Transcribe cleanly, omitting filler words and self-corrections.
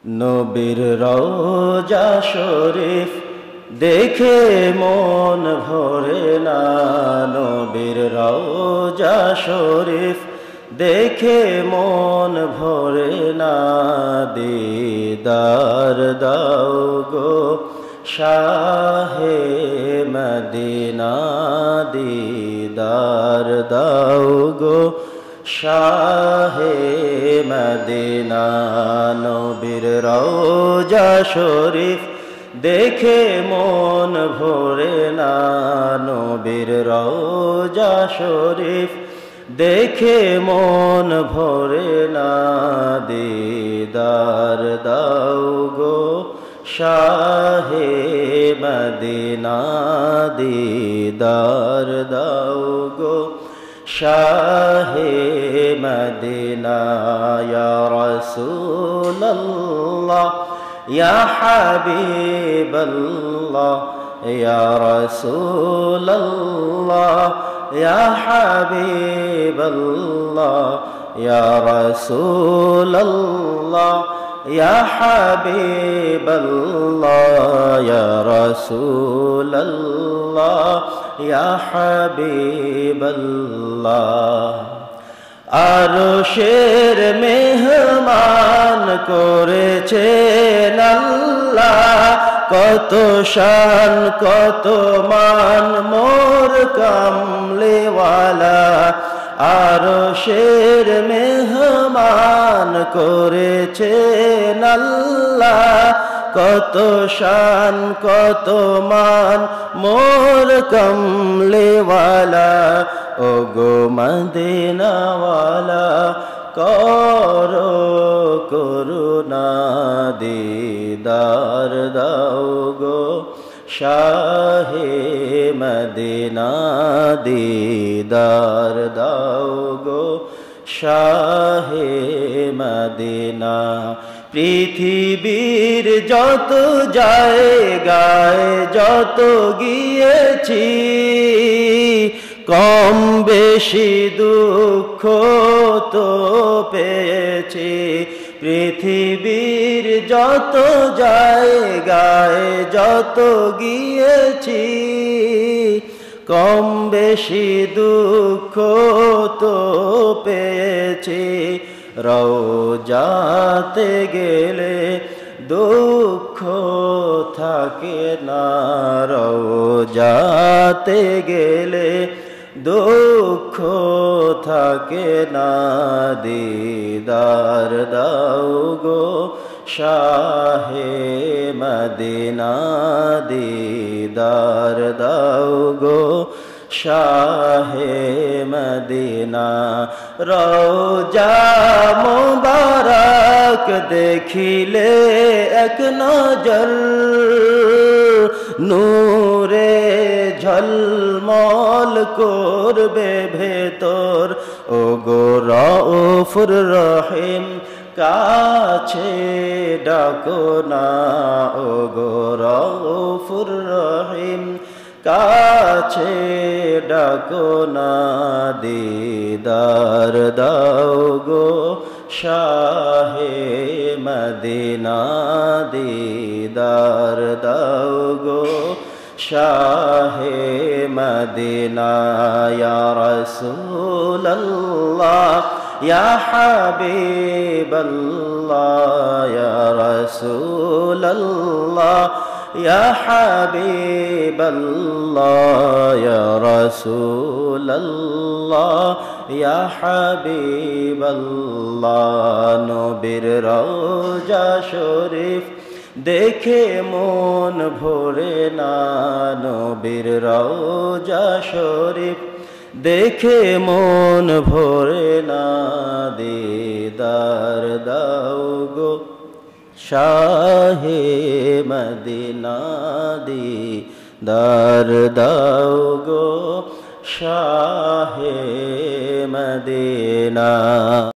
নবীর রওজা শরীফ দেখে মন ভরে না, নবীর রওজা শরীফ দেখে মন ভরে না। দিদার দাও গো শাহে মদিনা, দিদার দাও গো শাহে মদিনা। নবীর রওজা শরীফ দেখে মন ভরে না, নবীর রওজা শরীফ দেখে মন ভরে না। দিদার দাও গো শাহে মদিনা, দিদার দাও গো শাহে মদিনা। ইয়া রাসূলুল্লাহ ইয়া হাবিবাল্লাহ, ইয়া রাসূলুল্লাহ ইয়া হাবিবাল্লাহ, ইয়া রাসূলুল্লাহ ইয়া হাবিবাল্লাহ, ইয়া রাসূলুল্লাহ ইয়া হাবিবাল্লাহ। আরশের মেহমান করেছেন আল্লাহ, কত শান কত মান মোর কামলিওয়ালা। আরশের মেহমান করেছেন আল্লাহ, কত শান কত মান মোর কামলিওয়ালা। ও গো মদিনাওয়ালা করো করুণা, দিদার দাও গো শাহে মদিনা, দিদার দাও গো শাহে মদিনা। পৃথিবীর যত জায়গায় যত গিয়েছি, কম বেশি দুঃখ তো পেয়েছি। পৃথিবীর যত জায়গায় যত গিয়েছি, কম বেশি দুঃখ তো পেয়েছি। রওজাতে গেলে দুঃখ থাকে না, রওজাতে গেলে দুঃখ থাকে না। দিদার দাও গো শাহে মদিনা, দিদার দাও গো শাহে মদিনা। রওজা মুবারক দেখিলে এক নজর, নূরে ঝলমল করবে ভেতর। ও গো রউফুর রহিম কাছে ডাকো না, ও গো রউফুর রহিম কাছে ডাকো না। দিদার দাও গো শাহে মদিনা, দিদার দাও গো শাহে মদিনা। ইয়া রাসূলুল্লাহ ইয়া হাবিবাল্লাহ, ইয়া রাসূলুল্লাহ ইয়া হাবিবাল্লাহ, ইয়া রাসূলুল্লাহ ইয়া হাবিবাল্লাহ। নবীর রওজা শরীফ দেখে মন ভরে না, নবীর রওজা শরীফ দেখে মন ভরে না। দিদার দাও গো শাহে মদিনা, দিদার দাও গো শাহে মদিনা।